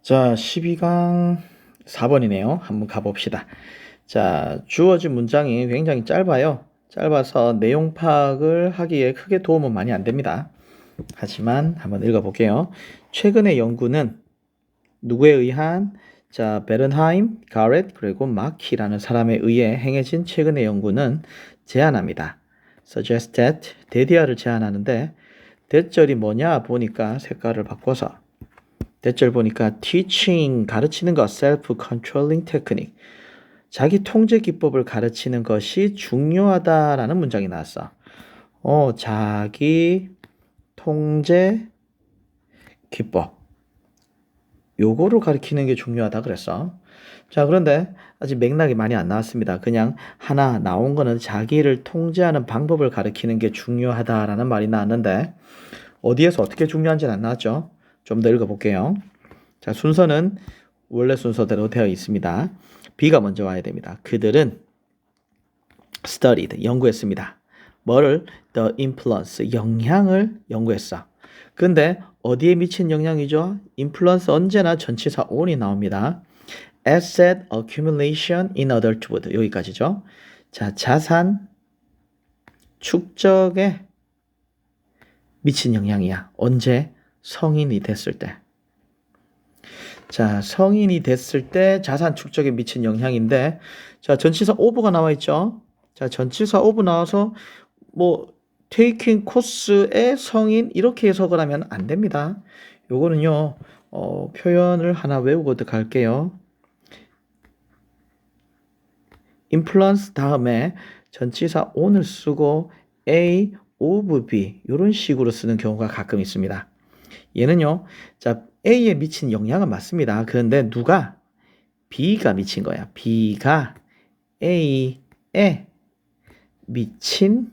자, 12강 4번이네요. 한번 가봅시다. 자, 주어진 문장이 굉장히 짧아요. 짧아서 내용 파악을 하기에 크게 도움은 많이 안 됩니다. 하지만 한번 읽어볼게요. 최근의 연구는 누구에 의한 베른하임, 가렛, 그리고 마키라는 사람에 의해 행해진 최근의 연구는 제안합니다. suggest that, 대디어를 제안하는데 대절이 뭐냐 보니까 색깔을 바꿔서 대절 보니까 teaching 가르치는 것, self-controlling technique 자기 통제 기법을 가르치는 것이 중요하다라는 문장이 나왔어. 자기 통제 기법 요거를 가르치는 게 중요하다 그랬어. 자, 그런데 아직 맥락이 많이 안 나왔습니다. 그냥 하나 나온 거는 자기를 통제하는 방법을 가르치는 게 중요하다라는 말이 나왔는데 어디에서 어떻게 중요한지는 안 나왔죠. 좀 더 읽어볼게요. 자, 순서는 원래 순서대로 되어 있습니다. B가 먼저 와야 됩니다. 그들은 studied, 연구했습니다. 뭐를? The influence, 영향을 연구했어. 근데 어디에 미친 영향이죠? influence 언제나 전치사 on이 나옵니다. asset accumulation in adulthood, 여기까지죠. 자, 자산 축적에 미친 영향이야. 언제? 성인이 됐을 때. 자, 성인이 됐을 때 자산 축적에 미친 영향인데, 자, 전치사 오브가 나와 있죠. 자, 전치사 오브 나와서 뭐 taking 코스의 성인 이렇게 해석을 하면 안 됩니다. 요거는요, 표현을 하나 외우고 갈게요. influence 다음에 전치사 on을 쓰고 A, of B 이런 식으로 쓰는 경우가 가끔 있습니다. 얘는요, 자, A에 미친 영향은 맞습니다. 그런데 누가? B가 미친 거야. B가 A에 미친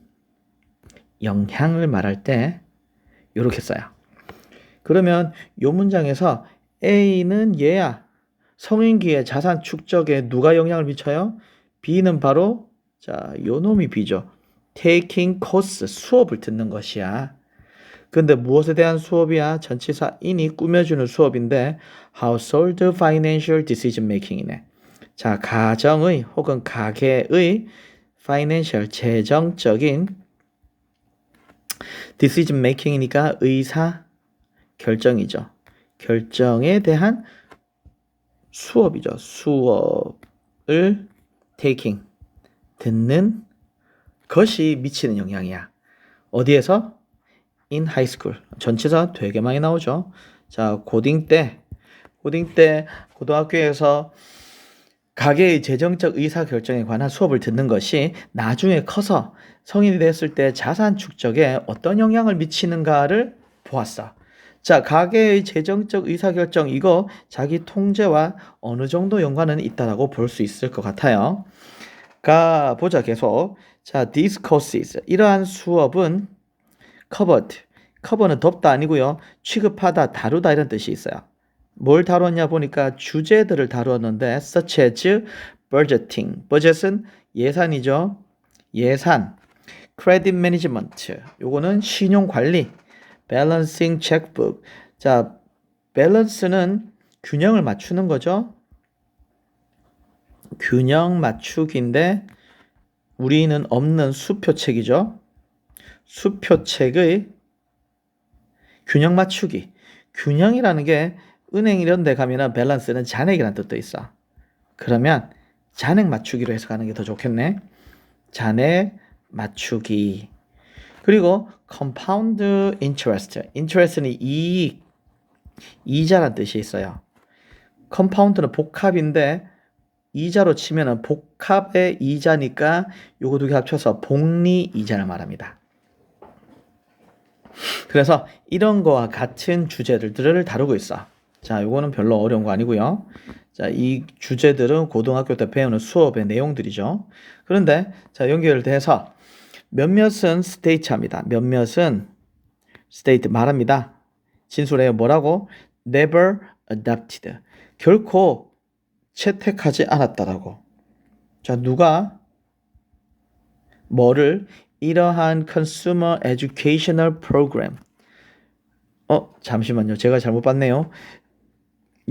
영향을 말할 때 이렇게 써요. 그러면 이 문장에서 A는 얘야. 성인기의 자산 축적에 누가 영향을 미쳐요? B는 바로 요 놈이 B죠. taking course, 수업을 듣는 것이야. 근데 무엇에 대한 수업이야? 전치사 in이 꾸며주는 수업인데 household financial decision making이네. 자, 가정의 혹은 가계의 financial, 재정적인 decision making이니까 의사 결정이죠. 결정에 대한 수업이죠. 수업을 taking, 듣는 것이 미치는 영향이야. 어디에서? in high school. 전치사 되게 많이 나오죠. 자, 고딩 때 고등학교에서 가계의 재정적 의사결정에 관한 수업을 듣는 것이 나중에 커서 성인이 됐을 때 자산 축적에 어떤 영향을 미치는가를 보았어. 자, 가계의 재정적 의사결정 이거 자기 통제와 어느 정도 연관은 있다라고 볼 수 있을 것 같아요. 보자 계속. 자, these courses 이러한 수업은 covered, cover는 덮다 아니고요. 취급하다, 다루다 이런 뜻이 있어요. 뭘 다뤘냐 보니까 주제들을 다루었는데 such as budgeting, budget은 예산이죠. 예산, credit management, 요거는 신용관리, balancing checkbook. 자, balance는 균형을 맞추는 거죠. 균형 맞추기인데 우리는 없는 수표책이죠. 수표책의 균형 맞추기. 균형이라는 게 은행 이런 데 가면은 밸런스는 잔액이라는 뜻도 있어. 그러면 잔액 맞추기로 해석하는 게 더 좋겠네. 잔액 맞추기. 그리고 compound interest. interest는 이익, 이자란 뜻이 있어요. compound는 복합인데 이자로 치면은 복합의 이자니까 요거 두 개 합쳐서 복리 이자를 말합니다. 그래서 이런 거와 같은 주제들을 다루고 있어. 자, 요거는 별로 어려운 거 아니고요. 자, 이 주제들은 고등학교 때 배우는 수업의 내용들이죠. 그런데 자, 연결돼서 몇몇은 state합니다. 몇몇은 state 말합니다. 진술해요. 뭐라고? never adopted. 결코 채택하지 않았다라고. 자, 누가 뭐를 이러한 consumer educational program 잠시만요. 제가 잘못 봤네요.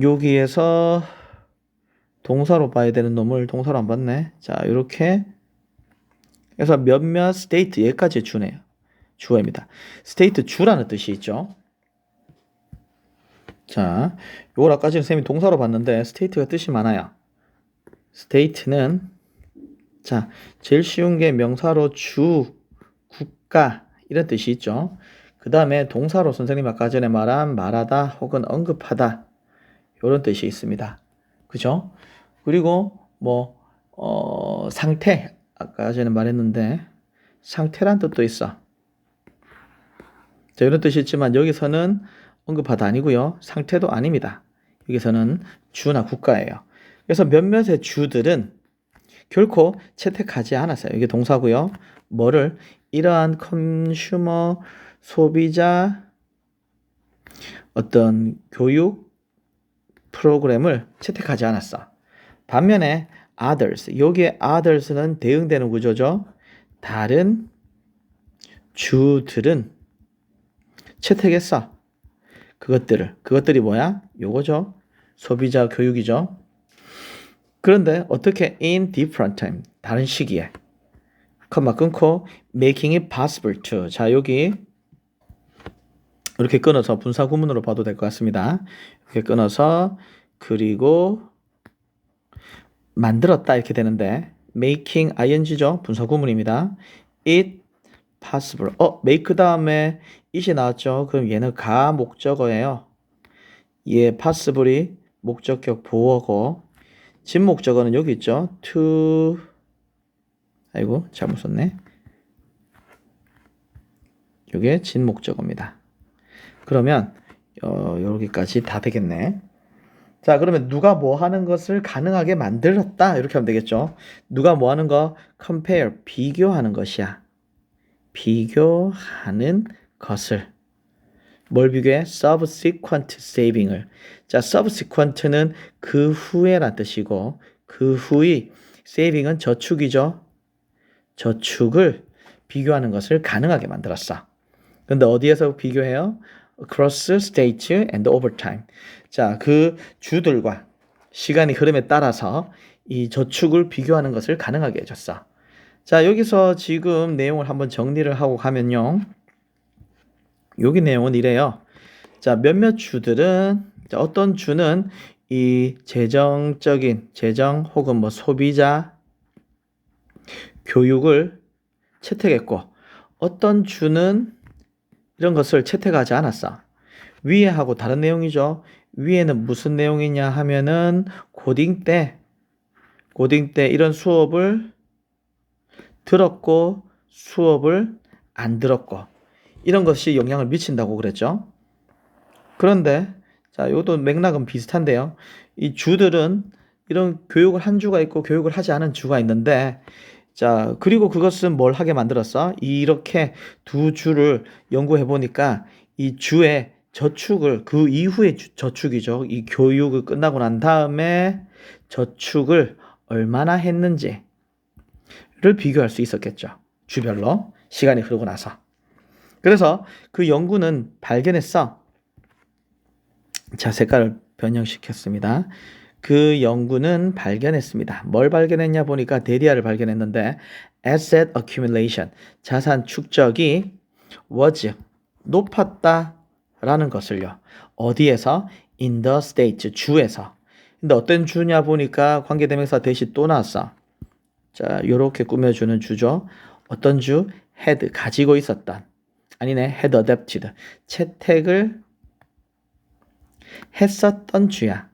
여기에서 동사로 봐야 되는 놈을 동사로 안 봤네. 자, 이렇게 해서 몇몇 스테이트 얘까지 주네요. 주어입니다. 스테이트 주라는 뜻이 있죠. 자, 요걸 아까 전에 쌤이 동사로 봤는데 스테이트가 뜻이 많아요. 스테이트는 자, 제일 쉬운 게 명사로 주, 국가 이런 뜻이 있죠. 그 다음에 동사로 선생님 아까 전에 말한 말하다 혹은 언급하다 이런 뜻이 있습니다. 그죠? 그리고 뭐 상태 아까 전에 말했는데 상태란 뜻도 있어. 자, 이런 뜻이 있지만 여기서는 언급하다 아니고요. 상태도 아닙니다. 여기서는 주나 국가예요. 그래서 몇몇의 주들은 결코 채택하지 않았어요. 이게 동사고요. 뭐를? 이러한 컨슈머 소비자 어떤 교육 프로그램을 채택하지 않았어. 반면에 others, 여기에 others는 대응되는 구조죠. 다른 주들은 채택했어. 그것들이 뭐야? 요거죠. 소비자 교육이죠. 그런데 어떻게 in different time, 다른 시기에 컴마 끊고 making it possible to, 자 여기 이렇게 끊어서 분사 구문으로 봐도 될 것 같습니다. 이렇게 끊어서 그리고 만들었다 이렇게 되는데 making ing죠. 분사 구문입니다. it possible. make 다음에 it이 나왔죠. 그럼 얘는 가 목적어예요. 얘 possible이 목적격 보어고 진 목적어는 여기 있죠. to 아이고 잘못 썼네. 이게 진 목적어입니다. 그러면 여기까지 다 되겠네. 자, 그러면 누가 뭐 하는 것을 가능하게 만들었다 이렇게 하면 되겠죠. 누가 뭐 하는 거? compare, 비교하는 것이야. 비교하는 것을. 뭘 비교해? subsequent saving을. 자, subsequent는 그 후에란 뜻이고 그 후의 saving은 저축이죠. 저축을 비교하는 것을 가능하게 만들었어. 근데 어디에서 비교해요? across stage and over time. 자, 그 주들과 시간이 흐름에 따라서 이 저축을 비교하는 것을 가능하게 해줬어. 자, 여기서 지금 내용을 한번 정리를 하고 가면요. 여기 내용은 이래요. 자, 몇몇 주들은, 자, 어떤 주는 이 재정 혹은 뭐 소비자 교육을 채택했고, 어떤 주는 이런 것을 채택하지 않았어. 위에 하고 다른 내용이죠. 위에는 무슨 내용이냐 하면은 고딩 때 이런 수업을 들었고 수업을 안 들었고 이런 것이 영향을 미친다고 그랬죠. 그런데 자, 이것도 맥락은 비슷한데요. 이 주들은 이런 교육을 한 주가 있고 교육을 하지 않은 주가 있는데 자, 그리고 그것은 뭘 하게 만들었어? 이렇게 두 주를 연구해 보니까 이 주의 저축을 그 이후에 저축이죠. 이 교육을 끝나고 난 다음에 저축을 얼마나 했는지를 비교할 수 있었겠죠. 주별로 시간이 흐르고 나서. 그래서 그 연구는 발견했어. 자, 색깔을 변형시켰습니다. 그 연구는 발견했습니다. 뭘 발견했냐 보니까 데리아를 발견했는데 asset accumulation, 자산 축적이 was, 높았다라는 것을요. 어디에서? in the state, 주에서. 근데 어떤 주냐 보니까 관계대명사 대시 또 나왔어. 자, 요렇게 꾸며주는 주죠. 어떤 주? had, 가지고 있었던. 아니네, had adapted, 채택을 했었던 주야.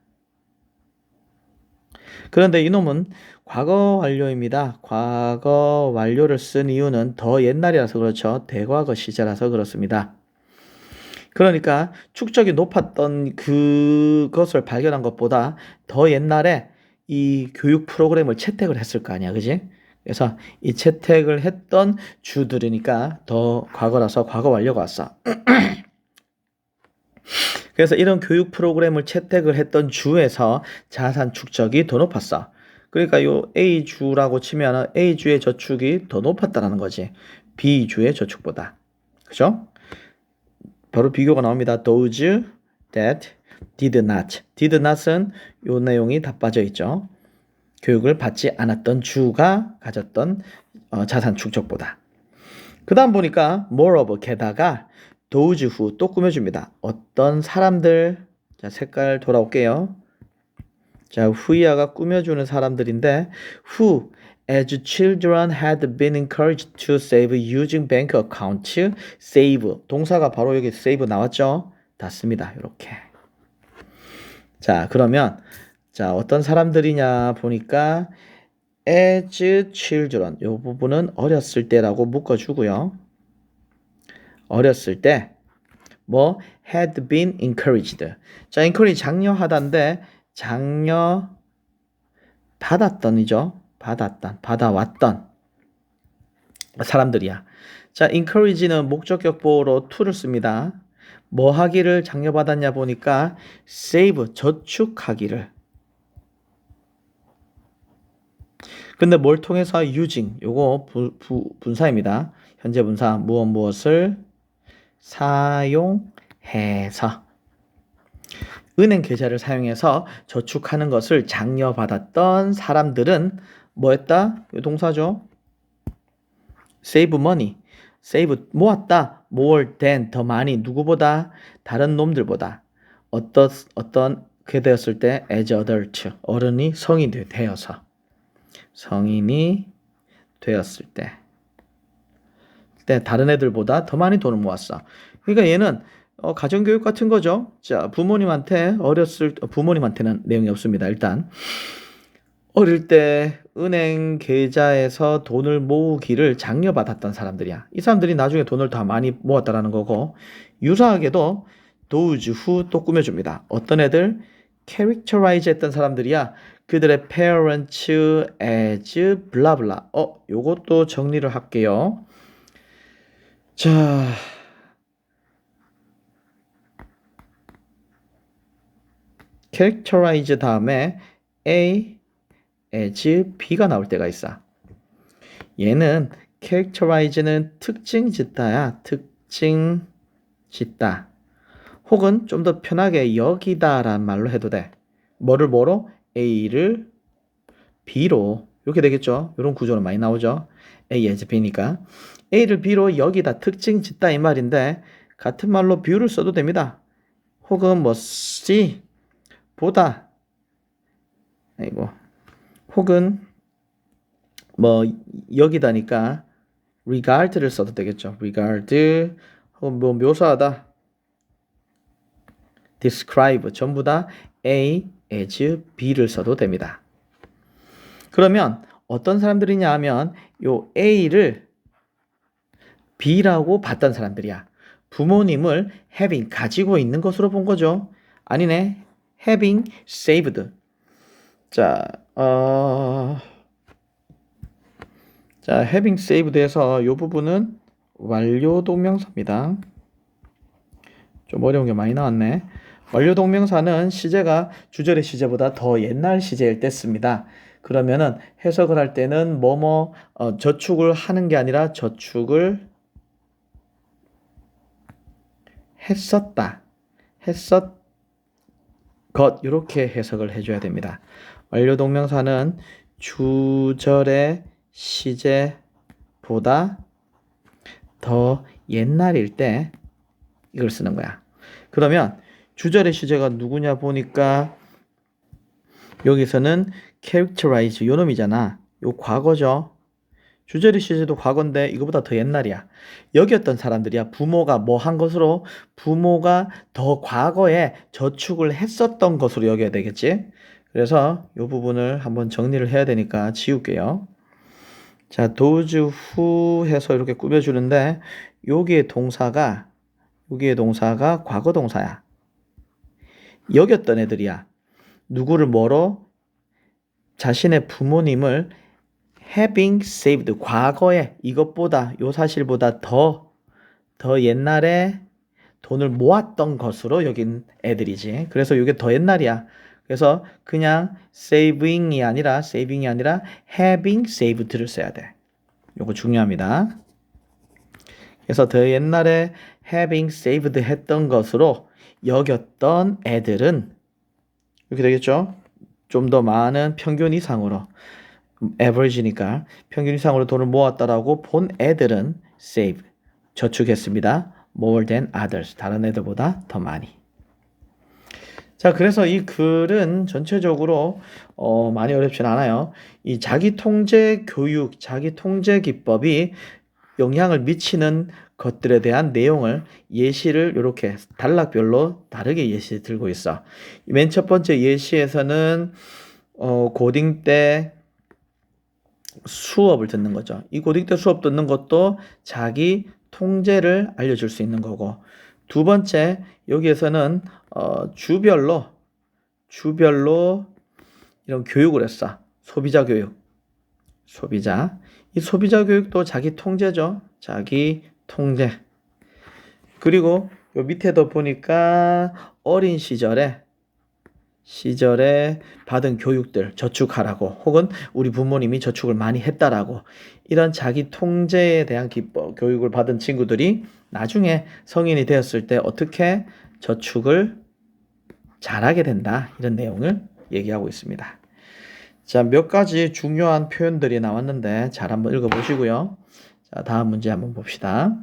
그런데 이놈은 과거 완료입니다. 과거 완료를 쓴 이유는 더 옛날이라서 그렇죠. 대과거 시제라서 그렇습니다. 그러니까 축적이 높았던 그것을 발견한 것보다 더 옛날에 이 교육 프로그램을 채택을 했을 거 아니야. 그지? 그래서 이 채택을 했던 주들이니까 더 과거라서 과거 완료가 왔어. 그래서 이런 교육 프로그램을 채택을 했던 주에서 자산 축적이 더 높았어. 그러니까 요 A주라고 치면 A주의 저축이 더 높았다는 거지. B주의 저축보다. 그죠? 바로 비교가 나옵니다. Those that did not. did not은 요 내용이 다 빠져 있죠. 교육을 받지 않았던 주가 가졌던 자산 축적보다. 그 다음 보니까 moreover 게다가 those who 또 꾸며줍니다. 어떤 사람들. 자, 색깔 돌아올게요. 자, who야가 꾸며주는 사람들인데 who as children had been encouraged to save using bank account. save 동사가 바로 여기 save 나왔죠? 닿습니다. 이렇게. 자, 그러면 자, 어떤 사람들이냐 보니까 as children 이 부분은 어렸을 때라고 묶어주고요. 어렸을 때 뭐 had been encouraged. 자, encourage 장려하다인데 장려 받았던이죠. 받아왔던 사람들이야. 자, encourage는 목적격보로 to를 씁니다. 뭐 하기를 장려받았냐 보니까 save 저축하기를. 근데 뭘 통해서 using 요거 분사입니다. 현재 분사 무엇을 사용해서 은행 계좌를 사용해서 저축하는 것을 장려받았던 사람들은 뭐 했다? 이 동사죠. save money. save 모았다. more than 더 많이 누구보다 다른 놈들보다 어떤 게 되었을 때 as adult 어른이 성인이 되어서 성인이 되었을 때 다른 애들보다 더 많이 돈을 모았어. 그러니까 얘는 가정교육 같은 거죠. 자, 부모님한테는 내용이 없습니다. 일단 어릴 때 은행 계좌에서 돈을 모으기를 장려받았던 사람들이야. 이 사람들이 나중에 돈을 더 많이 모았다라는 거고, 유사하게도 those who 또 꾸며줍니다. 어떤 애들? characterize 했던 사람들이야. 그들의 parents as blah blah. 요것도 정리를 할게요. 자, characterize 다음에 A as B가 나올 때가 있어. 얘는 characterize는 특징 짓다야. 특징 짓다. 혹은 좀 더 편하게 여기다란 말로 해도 돼. 뭐로? A를 B로 이렇게 되겠죠. 이런 구조는 많이 나오죠. A as B니까 A를 B로 여기다 특징 짓다 이 말인데 같은 말로 뷰를 써도 됩니다. 혹은 뭐 C 보다 혹은 뭐 여기다니까 regard를 써도 되겠죠. regard 혹은 뭐 묘사하다 describe 전부 다 A as B를 써도 됩니다. 그러면 어떤 사람들이냐 하면 요 A를 B라고 봤던 사람들이야. 부모님을 having 가지고 있는 것으로 본 거죠. 아니네. having saved. 자, having saved에서 이 부분은 완료 동명사입니다. 좀 어려운 게 많이 나왔네. 완료 동명사는 시제가 주절의 시제보다 더 옛날 시제일 때 씁니다. 그러면은 해석을 할 때는 저축을 하는 게 아니라 저축을 했었다. 이렇게 해석을 해줘야 됩니다. 완료 동명사는 주절의 시제보다 더 옛날일 때 이걸 쓰는 거야. 그러면 주절의 시제가 누구냐 보니까 여기서는 characterize 요 놈이잖아. 요 과거죠. 주절의 시제도 과거인데 이거보다 더 옛날이야. 여기였던 사람들이야. 부모가 뭐 한 것으로 부모가 더 과거에 저축을 했었던 것으로 여겨야 되겠지. 그래서 이 부분을 한번 정리를 해야 되니까 지울게요. 자, those who 해서 이렇게 꾸며주는데 여기에 동사가 과거 동사야. 여겼던 애들이야. 누구를 자신의 부모님을 having saved 과거에 이것보다 요 사실보다 더 옛날에 돈을 모았던 것으로 여긴 애들이지. 그래서 이게 더 옛날이야. 그래서 그냥 saving이 아니라 having saved를 써야 돼. 요거 중요합니다. 그래서 더 옛날에 having saved 했던 것으로 여겼던 애들은 이렇게 되겠죠? 좀 더 많은 평균 이상으로 average니까 평균 이상으로 돈을 모았다라고 본 애들은 save 저축했습니다. more than others 다른 애들보다 더 많이. 자, 그래서 이 글은 전체적으로 많이 어렵진 않아요. 이 자기 통제 교육, 자기 통제 기법이 영향을 미치는 것들에 대한 내용을 예시를 이렇게 단락별로 다르게 예시 들고 있어. 맨 첫 번째 예시에서는 고딩 때 수업을 듣는 거죠. 이 고딩 때 수업 듣는 것도 자기 통제를 알려줄 수 있는 거고, 두 번째 여기에서는 주별로 이런 교육을 했어. 소비자 교육. 이 소비자 교육도 자기 통제죠. 자기 통제. 그리고 요 밑에도 보니까 어린 시절에 받은 교육들 저축하라고 혹은 우리 부모님이 저축을 많이 했다라고 이런 자기 통제에 대한 기법 교육을 받은 친구들이 나중에 성인이 되었을 때 어떻게 저축을 잘하게 된다 이런 내용을 얘기하고 있습니다. 자, 몇 가지 중요한 표현들이 나왔는데 잘 한번 읽어보시고요. 자, 다음 문제 한번 봅시다.